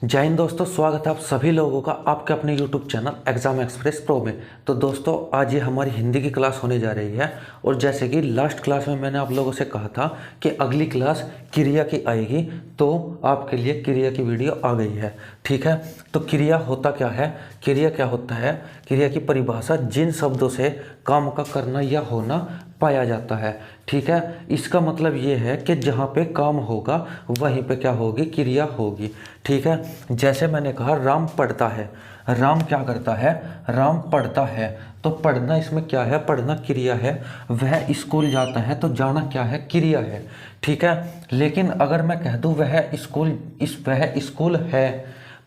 जय हिंद दोस्तों, स्वागत है आप सभी लोगों का आपके अपने YouTube channel exam express pro में। तो दोस्तों आज ये हमारी हिंदी की क्लास होने जा रही है। और जैसे कि लास्ट क्लास में मैंने आप लोगों से कहा था कि अगली क्लास क्रिया की आएगी, तो आपके लिए क्रिया की वीडियो आ गई है। ठीक है, तो क्रिया होता क्या है, क्रिया क्या होता है, क्रिया की परिभाषा जिन शब्दों से काम का करना या होना पाया जाता है। ठीक है, इसका मतलब ये है कि जहाँ पे काम होगा वहीं पे क्या होगी, क्रिया होगी। ठीक है, जैसे मैंने कहा राम पढ़ता है, राम क्या करता है, राम पढ़ता है। तो पढ़ना इसमें क्या है, पढ़ना क्रिया है। वह स्कूल जाता है, तो जाना क्या है, क्रिया है। ठीक है, लेकिन अगर मैं कह दूं वह स्कूल है,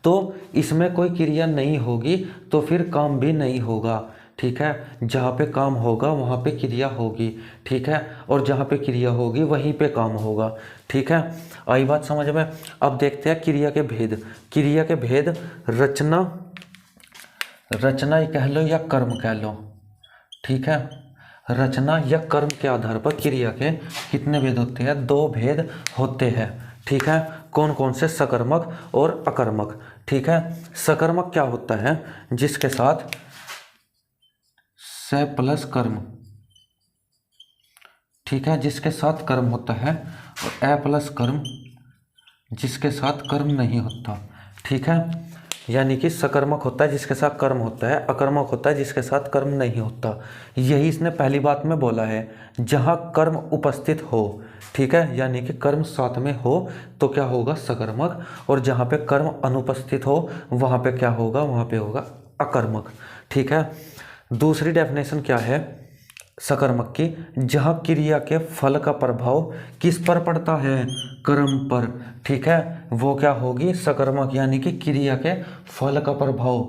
तो इसमें कोई क्रिया नहीं होगी, तो फिर काम भी नहीं होगा। ठीक है, जहाँ पे काम होगा वहाँ पे क्रिया होगी। ठीक है, और जहाँ पे क्रिया होगी वहीं पे काम होगा। ठीक है, आई बात समझ में। अब देखते हैं क्रिया के भेद। क्रिया के भेद रचना, रचना ही कह लो या कर्म कह लो। ठीक है, रचना या कर्म के आधार पर क्रिया के कितने भेद होते हैं, दो भेद होते हैं। ठीक है, कौन कौन से, सकर्मक और अकर्मक। ठीक है, सकर्मक क्या होता है, जिसके साथ से प्लस कर्म, ठीक है, जिसके साथ कर्म होता है, और ए प्लस कर्म जिसके साथ कर्म नहीं होता। ठीक है, यानी कि सकर्मक होता है जिसके साथ कर्म होता है, अकर्मक होता है जिसके साथ कर्म नहीं होता। यही इसने पहली बात में बोला है, जहाँ कर्म उपस्थित हो। ठीक है, यानी कि कर्म साथ में हो तो क्या होगा, सकर्मक। और जहाँ पे कर्म अनुपस्थित हो वहाँ पे क्या होगा, वहाँ पे होगा अकर्मक। ठीक है, दूसरी डेफिनेशन क्या है सकर्मक की, जहाँ क्रिया के फल का प्रभाव किस पर पड़ता है, कर्म पर। ठीक है, वो क्या होगी, सकर्मक। यानी कि क्रिया के फल का प्रभाव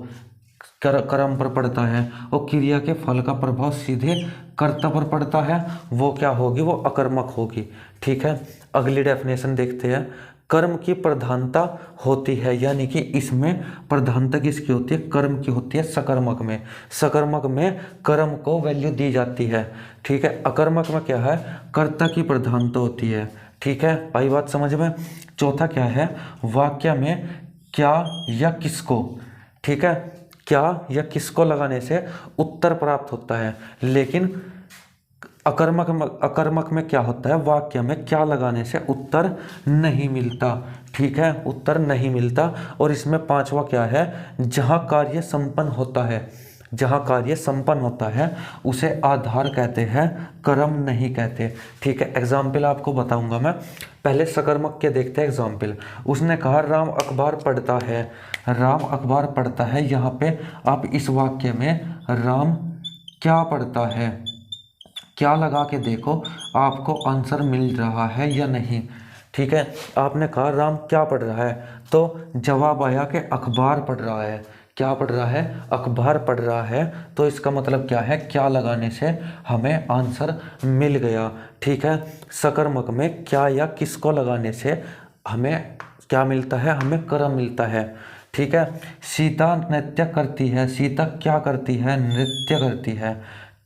कर्म पर पड़ता है, और क्रिया के फल का प्रभाव सीधे कर्ता पर पड़ता है, वो क्या होगी, वो अकर्मक होगी। ठीक है, अगली डेफिनेशन देखते हैं। कर्म की प्रधानता होती है, यानी कि इसमें प्रधानता किसकी होती है, कर्म की होती है सकर्मक में। सकर्मक में कर्म को वैल्यू दी जाती है। ठीक है, अकर्मक में क्या है, कर्ता की प्रधानता होती है। ठीक है, आई बात समझ में। चौथा क्या है, वाक्य में क्या या किसको, ठीक है, क्या या किसको लगाने से उत्तर प्राप्त होता है। लेकिन अकर्मक में क्या होता है, वाक्य में क्या लगाने से उत्तर नहीं मिलता। ठीक है, उत्तर नहीं मिलता। और इसमें पांचवा क्या है, जहाँ कार्य संपन्न होता है, जहाँ कार्य संपन्न होता है उसे आधार कहते हैं, कर्म नहीं कहते। ठीक है, एग्जाम्पल आपको बताऊंगा मैं। पहले सकर्मक के देखते हैं एग्जाम्पल। उसने कहा राम अखबार पढ़ता है, राम अखबार पढ़ता है। यहाँ पे आप इस वाक्य में राम क्या पढ़ता है, क्या लगा के देखो, आपको आंसर मिल रहा है या नहीं। ठीक है, आपने कहा राम क्या पढ़ रहा है, तो जवाब आया कि अखबार पढ़ रहा है। क्या पढ़ रहा है, अखबार पढ़ रहा है। तो इसका मतलब क्या है, क्या लगाने से हमें आंसर मिल गया। ठीक है, सकर्मक में क्या या किसको लगाने से हमें क्या मिलता है, हमें कर्म मिलता है। ठीक है, सीता नृत्य करती है, सीता क्या करती है, नृत्य करती है।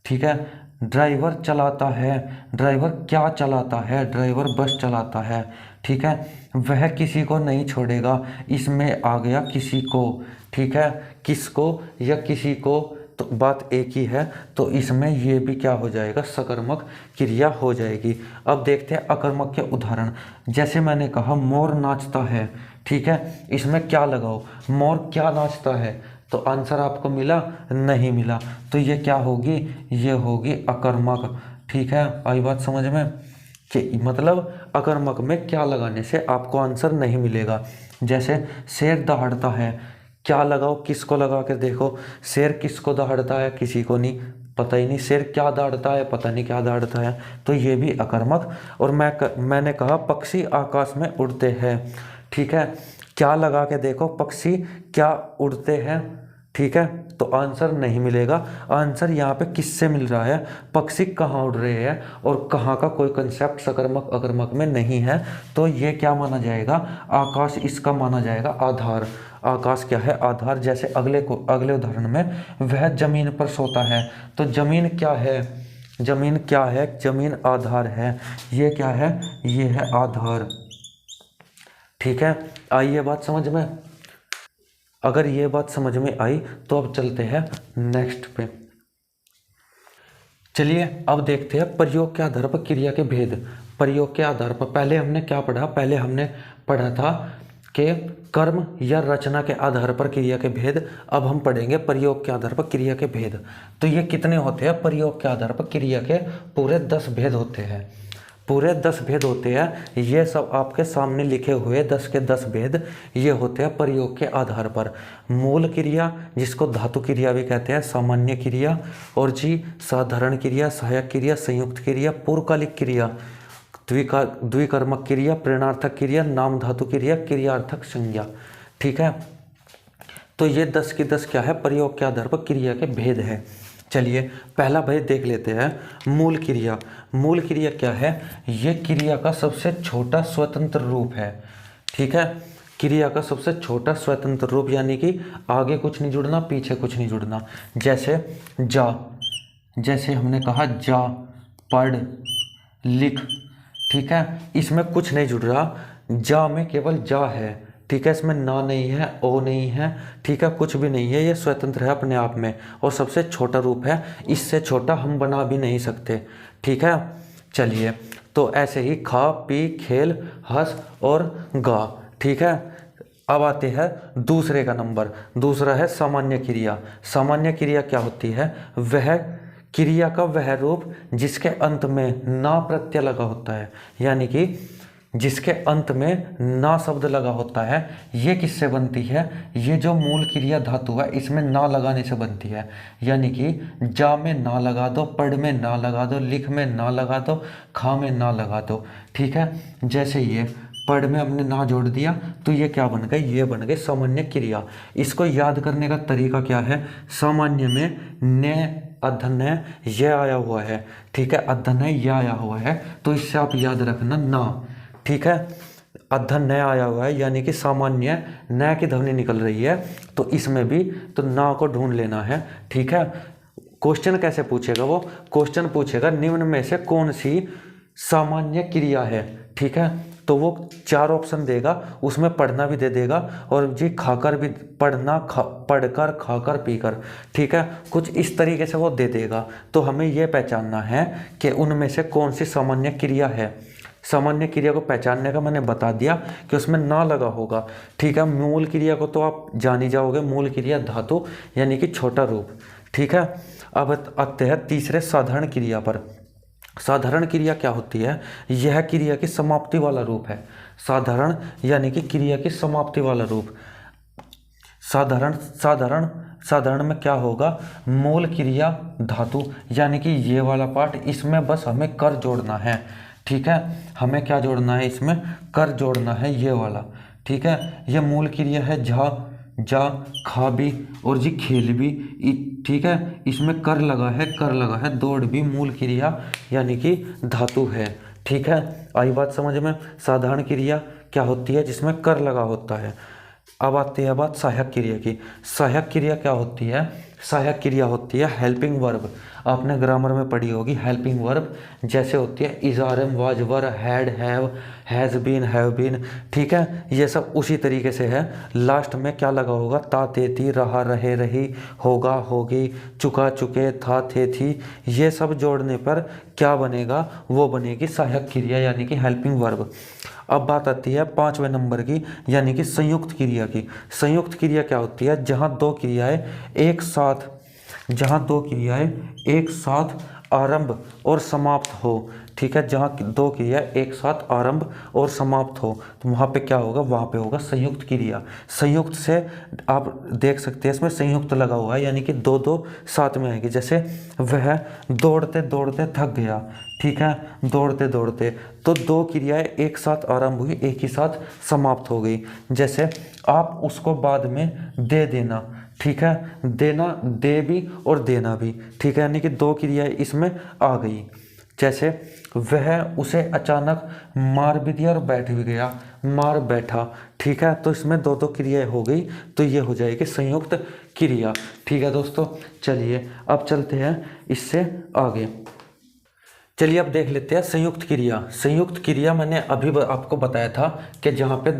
ठीक है, ड्राइवर चलाता है, ड्राइवर क्या चलाता है, ड्राइवर बस चलाता है। ठीक है, वह किसी को नहीं छोड़ेगा, इसमें आ गया किसी को। ठीक है, किसको या किसी को, तो बात एक ही है, तो इसमें ये भी क्या हो जाएगा, सकर्मक क्रिया हो जाएगी। अब देखते हैं अकर्मक के उदाहरण। जैसे मैंने कहा मोर नाचता है। ठीक है, इसमें क्या लगाओ, मोर क्या नाचता है, तो आंसर आपको मिला, नहीं मिला, तो ये क्या होगी, ये होगी अकर्मक। ठीक है, आई बात समझ में, कि मतलब अकर्मक में क्या लगाने से आपको आंसर नहीं मिलेगा। जैसे शेर दहाड़ता है, क्या लगाओ, किसको लगा के देखो, शेर किसको दहाड़ता है, किसी को नहीं, पता ही नहीं। शेर क्या दहाड़ता है, पता नहीं क्या दहाड़ता है, तो ये भी अकर्मक। और मैंने कहा पक्षी आकाश में उड़ते हैं। ठीक है, क्या लगा के देखो, पक्षी क्या उड़ते हैं। ठीक है, तो आंसर नहीं मिलेगा। आंसर यहाँ पे किससे मिल रहा है, पक्षी कहाँ उड़ रहे हैं, और कहाँ का कोई कंसेप्ट सकर्मक अकर्मक में नहीं है, तो ये क्या माना जाएगा, आकाश इसका माना जाएगा आधार। आकाश क्या है, आधार। जैसे अगले उदाहरण में, वह जमीन पर सोता है, तो जमीन क्या है, जमीन क्या है, जमीन आधार है। ये क्या है, ये है आधार। ठीक है, आइए बात समझ में। अगर ये बात समझ में आई तो अब चलते हैं नेक्स्ट पे। चलिए अब देखते हैं प्रयोग के आधार पर क्रिया के भेद। प्रयोग के आधार पर पहले हमने क्या पढ़ा, पहले हमने पढ़ा था कि कर्म या रचना के आधार पर क्रिया के भेद। अब हम पढ़ेंगे प्रयोग के आधार पर क्रिया के भेद। तो ये कितने होते हैं? प्रयोग के आधार पर क्रिया के पूरे 10 भेद होते हैं, पूरे 10 भेद होते हैं। ये सब आपके सामने लिखे हुए 10 के 10 भेद ये होते हैं प्रयोग के आधार पर। मूल क्रिया जिसको धातु क्रिया भी कहते हैं, सामान्य क्रिया, और जी साधारण क्रिया, सहायक क्रिया, संयुक्त क्रिया, पूर्वकालिक क्रिया, द्विकर्मक क्रिया, प्रेरणार्थक क्रिया, नाम धातु क्रिया, क्रियार्थक संज्ञा। ठीक है, तो ये 10 की 10 क्या है? प्रयोग के आधार पर क्रिया के भेद है। चलिए पहला भेद देख लेते हैं, मूल क्रिया। मूल क्रिया क्या है? ये क्रिया का सबसे छोटा स्वतंत्र रूप है। ठीक है, क्रिया का सबसे छोटा स्वतंत्र रूप, यानी कि आगे कुछ नहीं जुड़ना, पीछे कुछ नहीं जुड़ना। जैसे जा, जैसे हमने कहा जा, पढ़, लिख। ठीक है, इसमें कुछ नहीं जुड़ रहा, जा में केवल जा है। ठीक है, इसमें ना नहीं है, ओ नहीं है। ठीक है, कुछ भी नहीं है, ये स्वतंत्र है अपने आप में और सबसे छोटा रूप है, इससे छोटा हम बना भी नहीं सकते। ठीक है, चलिए तो ऐसे ही खा, पी, खेल, हंस और गा। ठीक है, अब आते हैं दूसरे का नंबर। दूसरा है सामान्य क्रिया। सामान्य क्रिया क्या होती है? वह क्रिया का वह रूप जिसके अंत में ना प्रत्यय लगा होता है, यानी कि जिसके अंत में ना शब्द लगा होता है। ये किससे बनती है? ये जो मूल क्रिया धातु है इसमें ना लगाने से बनती है। यानी कि जा में ना लगा दो, पढ़ में ना लगा दो, लिख में ना लगा दो, खा में ना लगा दो। ठीक है, जैसे ये पढ़ में हमने ना जोड़ दिया तो ये क्या बन गए? ये बन गए सामान्य क्रिया। इसको याद करने का तरीका क्या है? सामान्य में न, अधन्य, ये आया हुआ है। ठीक है, अधन्य ये आया हुआ है, तो इससे आप याद रखना ना। ठीक है, अधन्य आया हुआ है यानी कि सामान्य न की ध्वनि निकल रही है, तो इसमें भी तो ना को ढूंढ लेना है। ठीक है, क्वेश्चन कैसे पूछेगा? वो क्वेश्चन पूछेगा निम्न में से कौन सी सामान्य क्रिया है। ठीक है, तो वो 4 ऑप्शन देगा, उसमें पढ़ना भी दे देगा और जी खाकर भी, पढ़ना, पढ़कर, खाकर, पीकर। ठीक है, कुछ इस तरीके से वो दे देगा। तो हमें ये पहचानना है कि उनमें से कौन सी सामान्य क्रिया है। सामान्य क्रिया को पहचानने का मैंने बता दिया कि उसमें ना लगा होगा। ठीक है, मूल क्रिया को तो आप जान ही जाओगे, मूल क्रिया धातु यानी कि छोटा रूप। ठीक है, अब आते हैं तीसरे साधारण क्रिया पर। साधारण क्रिया क्या होती है? यह क्रिया की समाप्ति वाला रूप है। साधारण यानी कि क्रिया की समाप्ति वाला रूप। साधारण साधारण साधारण में क्या होगा? मूल क्रिया धातु यानी कि ये वाला पार्ट, इसमें बस हमें कर जोड़ना है। ठीक है, हमें क्या जोड़ना है? इसमें कर जोड़ना है, ये वाला। ठीक है, ये मूल क्रिया है जा, जा, खा भी और जी खेल भी। ठीक है, इसमें कर लगा है, कर लगा है। दौड़ भी मूल क्रिया यानी कि धातु है। ठीक है, आई बात समझ में? साधारण क्रिया क्या होती है? जिसमें कर लगा होता है। अब आती है बात सहायक क्रिया की। सहायक क्रिया क्या होती है? सहायक क्रिया होती है हेल्पिंग वर्ब। आपने ग्रामर में पढ़ी होगी हेल्पिंग वर्ब, जैसे होती है is, are, am, was, were, had, have, has been, have been. ठीक है, ये सब उसी तरीके से है। लास्ट में क्या लगा होगा? ता, ते, ती, रहा, रहे, रही, होगा, होगी, चुका, चुके, था, थे, थी। ये सब जोड़ने पर क्या बनेगा? वो बनेगी सहायक क्रिया यानी कि हेल्पिंग वर्ब। अब बात आती है 5वें नंबर की, यानी कि संयुक्त क्रिया की। संयुक्त क्रिया क्या होती है? जहाँ दो क्रियाएं एक साथ, जहाँ दो क्रियाएं एक साथ आरंभ और समाप्त हो। ठीक है, जहाँ दो क्रिया एक साथ आरंभ और समाप्त हो तो वहाँ पे क्या होगा? वहाँ पे होगा संयुक्त क्रिया। संयुक्त से आप देख सकते हैं इसमें संयुक्त लगा हुआ है, यानी कि दो दो साथ में आएगी। जैसे वह दौड़ते दौड़ते थक गया। ठीक है, दौड़ते दौड़ते, तो दो क्रियाएं एक साथ आरंभ हुई, एक ही साथ समाप्त हो गई। जैसे आप उसको बाद में दे देना। ठीक है, देना, दे भी और देना भी। ठीक है, यानी कि दो क्रियाएं इसमें आ गई। जैसे वह उसे अचानक मार भी दिया और बैठ भी गया, मार बैठा। ठीक है, तो इसमें दो दो क्रियाएं हो गई, तो ये हो जाएगी संयुक्त क्रिया। ठीक है दोस्तों, चलिए अब चलते हैं इससे आगे। चलिए अब देख लेते हैं संयुक्त क्रिया। संयुक्त क्रिया मैंने अभी आपको बताया था कि जहाँ पे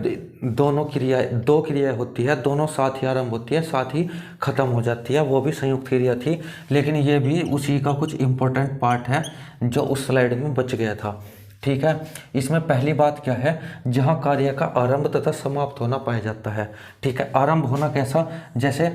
दो क्रियाएं होती है, दोनों साथ ही आरंभ होती है, साथ ही खत्म हो जाती है, वो भी संयुक्त क्रिया थी। लेकिन ये भी उसी का कुछ इम्पोर्टेंट पार्ट है जो उस स्लाइड में बच गया था। ठीक है, इसमें पहली बात क्या है, जहाँ कार्य का आरंभ तथा समाप्त होना पाया जाता है। ठीक है, आरंभ होना कैसा, जैसे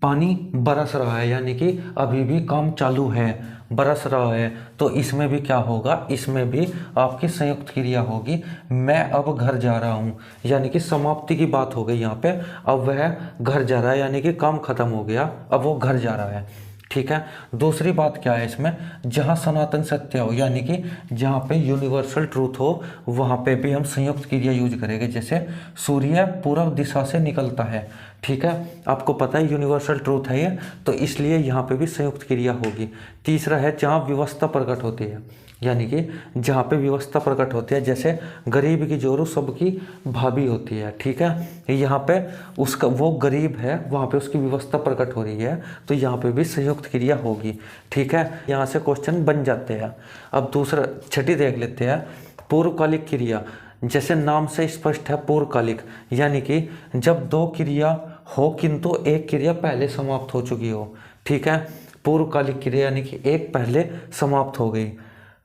पानी बरस रहा है, यानी कि अभी भी काम चालू है, बरस रहा है, तो इसमें भी क्या होगा, इसमें भी आपकी संयुक्त क्रिया होगी। मैं अब घर जा रहा हूँ, यानी कि समाप्ति की बात हो गई यहाँ पे। अब वह घर जा रहा है, यानी कि काम खत्म हो गया, अब वो घर जा रहा है। ठीक है, दूसरी बात क्या है इसमें, जहाँ सनातन सत्य हो, यानी कि जहाँ पे यूनिवर्सल ट्रूथ हो, वहाँ पे भी हम संयुक्त क्रिया यूज करेंगे। जैसे सूर्य पूर्व दिशा से निकलता है। ठीक है, आपको पता है यूनिवर्सल ट्रूथ है ये, तो इसलिए यहाँ पे भी संयुक्त क्रिया होगी। तीसरा है जहाँ व्यवस्था प्रकट होती है, यानी कि जहाँ पे व्यवस्था प्रकट होती है, जैसे गरीब की जोरू सबकी भाभी होती है। ठीक है, यहाँ पे उसका वो गरीब है, वहाँ पे उसकी व्यवस्था प्रकट हो रही है, तो यहाँ पे भी संयुक्त क्रिया होगी। ठीक है, यहाँ से क्वेश्चन बन जाते हैं। अब दूसरा छठी देख लेते हैं, पूर्वकालिक क्रिया। जैसे नाम से स्पष्ट है पूर्वकालिक, यानी कि जब दो क्रिया हो किंतु एक क्रिया पहले समाप्त हो चुकी हो। ठीक है, पूर्वकालिक क्रिया यानी कि एक पहले समाप्त हो गई।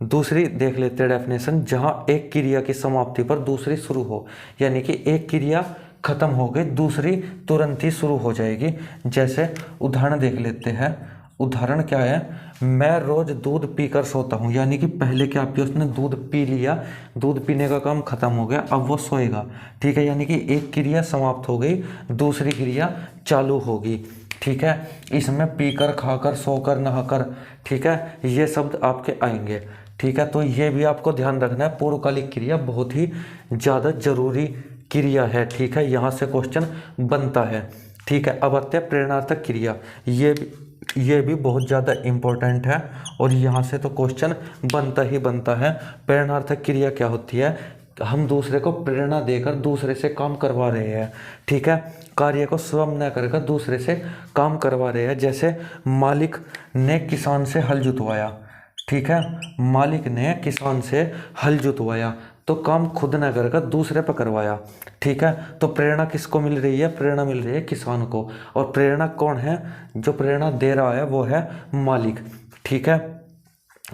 दूसरी देख लेते हैं डेफिनेशन, जहां एक क्रिया की समाप्ति पर दूसरी शुरू हो, यानी कि एक क्रिया खत्म हो गई, दूसरी तुरंत ही शुरू हो जाएगी। जैसे उदाहरण देख लेते हैं, उदाहरण क्या है, मैं रोज दूध पीकर सोता हूँ, यानी कि पहले क्या किया उसने, दूध पी लिया, दूध पीने का काम खत्म हो गया, अब वो सोएगा। ठीक है, यानी कि एक क्रिया समाप्त हो गई, दूसरी क्रिया चालू होगी। ठीक है, इसमें पीकर, खाकर, सोकर, नहाकर, ठीक है, ये शब्द आपके आएंगे। ठीक है, तो ये भी आपको ध्यान रखना है, पूर्वकालिक क्रिया बहुत ही ज़्यादा जरूरी क्रिया है। ठीक है, यहाँ से क्वेश्चन बनता है। ठीक है, अब आते हैं प्रेरणार्थक क्रिया। ये भी बहुत ज़्यादा इम्पोर्टेंट है और यहाँ से तो क्वेश्चन बनता ही बनता है। प्रेरणार्थक क्रिया क्या होती है, हम दूसरे को प्रेरणा देकर दूसरे से काम करवा रहे हैं। ठीक है, कार्य को स्वयं न कर दूसरे से काम करवा रहे हैं। जैसे मालिक ने किसान से हल जुतवाया। ठीक है, मालिक ने किसान से हल जुतवाया, तो काम खुद न कर दूसरे पर करवाया। ठीक है, तो प्रेरणा किसको मिल रही है, प्रेरणा मिल रही है किसान को। और प्रेरणा कौन है, जो प्रेरणा दे रहा है वो है मालिक। ठीक है,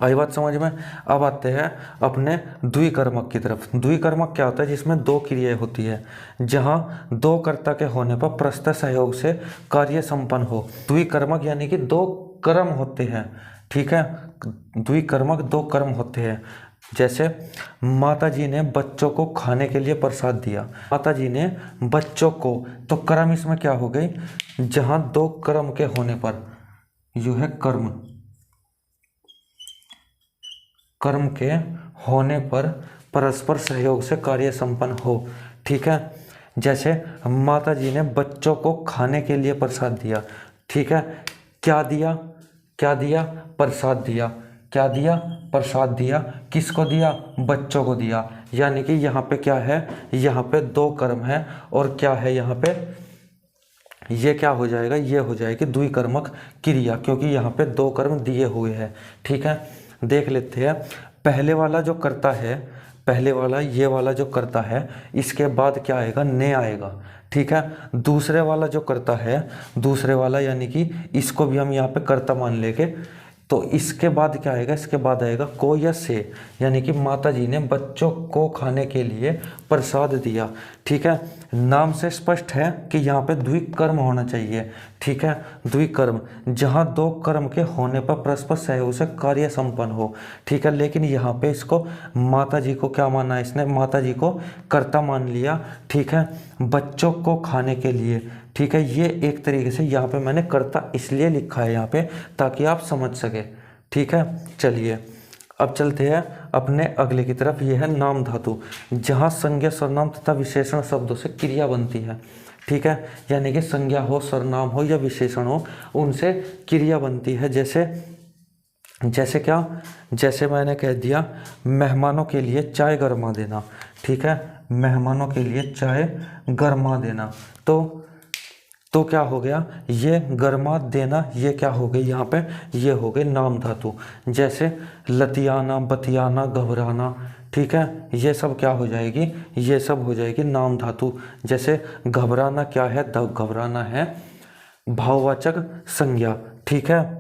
आई बात समझ में। अब आते हैं अपने द्विकर्मक की तरफ। द्विकर्मक क्या होता है, जिसमें दो क्रियाएं होती है, जहां दो कर्ता के होने पर परस्पर सहयोग से कार्य संपन्न हो। द्विकर्मक यानी कि दो कर्म होते हैं। ठीक है, द्विकर्मक दो कर्म होते हैं। जैसे माता जी ने बच्चों को खाने के लिए प्रसाद दिया, माता जी ने बच्चों को, तो कर्म इसमें क्या हो गई, जहां दो कर्म के होने पर, जो है कर्म के होने पर परस्पर सहयोग से कार्य संपन्न हो। ठीक है, जैसे माता जी ने बच्चों को खाने के लिए प्रसाद दिया। ठीक है, क्या दिया, क्या दिया, प्रसाद दिया। क्या दिया, प्रसाद दिया। किसको दिया, बच्चों को दिया। यानी कि यहाँ पे क्या है, यहाँ पे दो कर्म है, और क्या है यहाँ पे, ये क्या हो जाएगा, ये हो जाएगी द्विकर्मक क्रिया, क्योंकि यहाँ पे दो कर्म दिए हुए हैं। ठीक है, देख लेते हैं। पहले वाला जो करता है, पहले वाला ये वाला जो करता है, इसके बाद क्या आएगा, ने आएगा। ठीक है, दूसरे वाला जो करता है, दूसरे वाला यानी कि इसको भी हम यहाँ पे कर्ता मान लेंगे, तो इसके बाद क्या आएगा, इसके बाद आएगा को या से, यानी कि माता जी ने बच्चों को खाने के लिए प्रसाद दिया। ठीक है, नाम से स्पष्ट है कि यहाँ पे द्विकर्म होना चाहिए। ठीक है, द्विकर्म, जहाँ दो कर्म के होने पर परस्पर सहयोग से कार्य संपन्न हो। ठीक है, लेकिन यहाँ पे इसको माता जी को क्या माना है, इसने माता जी को कर्ता मान लिया। ठीक है, बच्चों को खाने के लिए। ठीक है, ये एक तरीके से यहाँ पे मैंने कर्ता इसलिए लिखा है यहाँ पे, ताकि आप समझ सके। ठीक है, चलिए अब चलते हैं अपने अगले की तरफ। ये है नाम धातु, जहाँ संज्ञा, सर्वनाम तथा विशेषण शब्दों से क्रिया बनती है। ठीक है, यानी कि संज्ञा हो, सर्वनाम हो या विशेषण हो, उनसे क्रिया बनती है। जैसे क्या, जैसे मैंने कह दिया मेहमानों के लिए चाय गरमा देना। ठीक है, मेहमानों के लिए चाय गरमा देना, तो तो क्या हो गया, ये गर्मा देना, ये क्या हो गई यहाँ पे, ये हो गए नाम धातु। जैसे लतियाना, बतियाना, घबराना, ठीक है, ये सब क्या हो जाएगी, ये सब हो जाएगी नाम धातु। जैसे घबराना क्या है, घबराना है भाववाचक संज्ञा, ठीक है।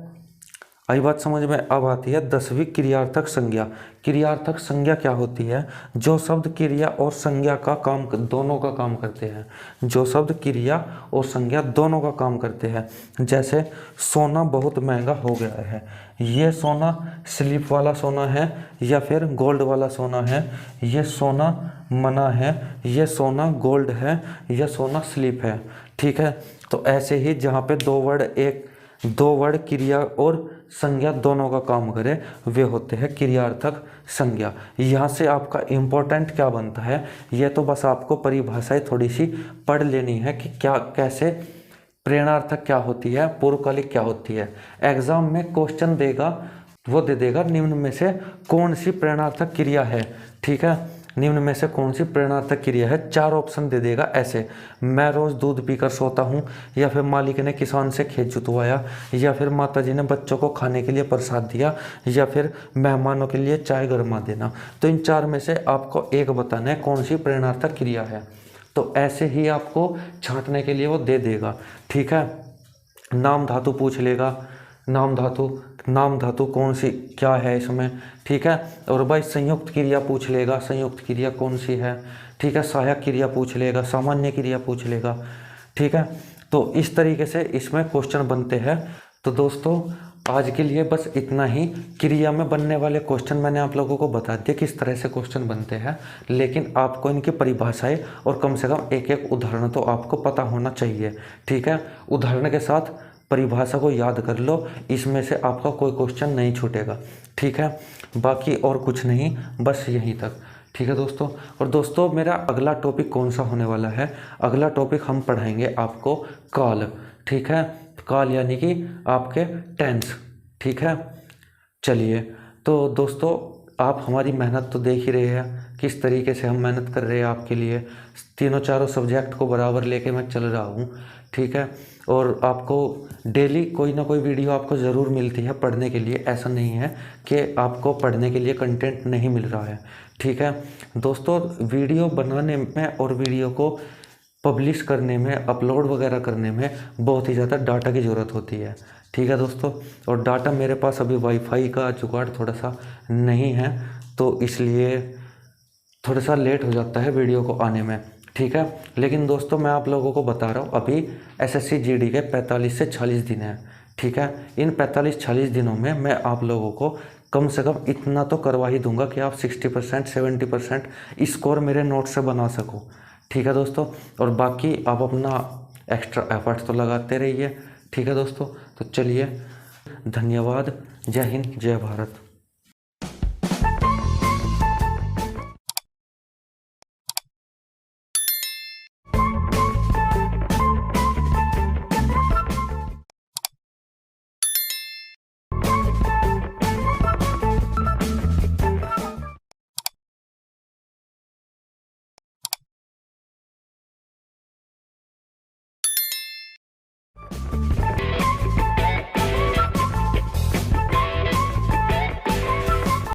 आई बात समझ में। अब आती है 10वीं क्रियार्थक संज्ञा। क्रियार्थक संज्ञा क्या होती है, जो शब्द क्रिया और संज्ञा का काम, दोनों का काम करते हैं, जो शब्द क्रिया और संज्ञा दोनों का काम करते हैं। जैसे सोना बहुत महंगा हो गया है, ये सोना स्लिप वाला सोना है या फिर गोल्ड वाला सोना है, ये सोना मना है, ये सोना गोल्ड है, यह सोना स्लिप है, ठीक है। तो ऐसे ही जहाँ पे दो वर्ड क्रिया और संज्ञा दोनों का काम करे, वे होते हैं क्रियार्थक संज्ञा। यहाँ से आपका इम्पोर्टेंट क्या बनता है, ये तो बस आपको परिभाषाएं थोड़ी सी पढ़ लेनी है कि क्या, कैसे प्रेरणार्थक क्या होती है, पूर्वकालिक क्या होती है। एग्जाम में क्वेश्चन देगा, वो दे देगा निम्न में से कौन सी प्रेरणार्थक क्रिया है, ठीक है, निम्न में से कौन सी प्रेरणार्थक क्रिया है, 4 ऑप्शन दे देगा। ऐसे मैं रोज दूध पीकर सोता हूँ, या फिर मालिक ने किसान से खेत जुतवाया, या फिर माताजी ने बच्चों को खाने के लिए प्रसाद दिया, या फिर मेहमानों के लिए चाय गरमा देना। तो इन 4 में से आपको एक बताना है कौन सी प्रेरणार्थक क्रिया है। तो ऐसे ही आपको छांटने के लिए वो दे देगा, ठीक है। नाम धातु पूछ लेगा, नाम धातु कौन सी क्या है इसमें, ठीक है। और भाई संयुक्त क्रिया पूछ लेगा, संयुक्त क्रिया कौन सी है, ठीक है। सहायक क्रिया पूछ लेगा, सामान्य क्रिया पूछ लेगा, ठीक है। तो इस तरीके से इसमें क्वेश्चन बनते हैं। तो दोस्तों आज के लिए बस इतना ही। क्रिया में बनने वाले क्वेश्चन मैंने आप लोगों को बता दिया किस तरह से क्वेश्चन बनते हैं, लेकिन आपको इनकी परिभाषाएं और कम से कम एक एक उदाहरण तो आपको पता होना चाहिए, ठीक है। उदाहरण के साथ परिभाषा को याद कर लो, इसमें से आपका कोई क्वेश्चन नहीं छूटेगा, ठीक है। बाकी और कुछ नहीं, बस यहीं तक, ठीक है दोस्तों। और दोस्तों मेरा अगला टॉपिक कौन सा होने वाला है, अगला टॉपिक हम पढ़ाएंगे आपको काल, ठीक है। काल यानी कि आपके टेंस, ठीक है। चलिए तो दोस्तों आप हमारी मेहनत तो देख ही रहे हैं, किस तरीके से हम मेहनत कर रहे हैं आपके लिए। तीनों चारों सब्जेक्ट को बराबर लेके मैं चल रहा हूँ, ठीक है। और आपको डेली कोई ना कोई वीडियो आपको ज़रूर मिलती है पढ़ने के लिए, ऐसा नहीं है कि आपको पढ़ने के लिए कंटेंट नहीं मिल रहा है, ठीक है दोस्तों। वीडियो बनाने में और वीडियो को पब्लिश करने में, अपलोड वगैरह करने में बहुत ही ज़्यादा डाटा की ज़रूरत होती है, ठीक है दोस्तों। और डाटा मेरे पास अभी वाईफाई का जुगाड़ थोड़ा सा नहीं है, तो इसलिए थोड़ा सा लेट हो जाता है वीडियो को आने में, ठीक है। लेकिन दोस्तों मैं आप लोगों को बता रहा हूँ अभी एसएससी जीडी के 45 से 40 दिन हैं, ठीक है। इन 45-40 दिनों में मैं आप लोगों को कम से कम इतना तो करवा ही दूंगा कि आप 60% 70% स्कोर मेरे नोट से बना सको, ठीक है दोस्तों। और बाकी आप अपना एक्स्ट्रा एफर्ट्स तो लगाते रहिए, ठीक है दोस्तों। तो चलिए, धन्यवाद, जय हिंद, जय भारत।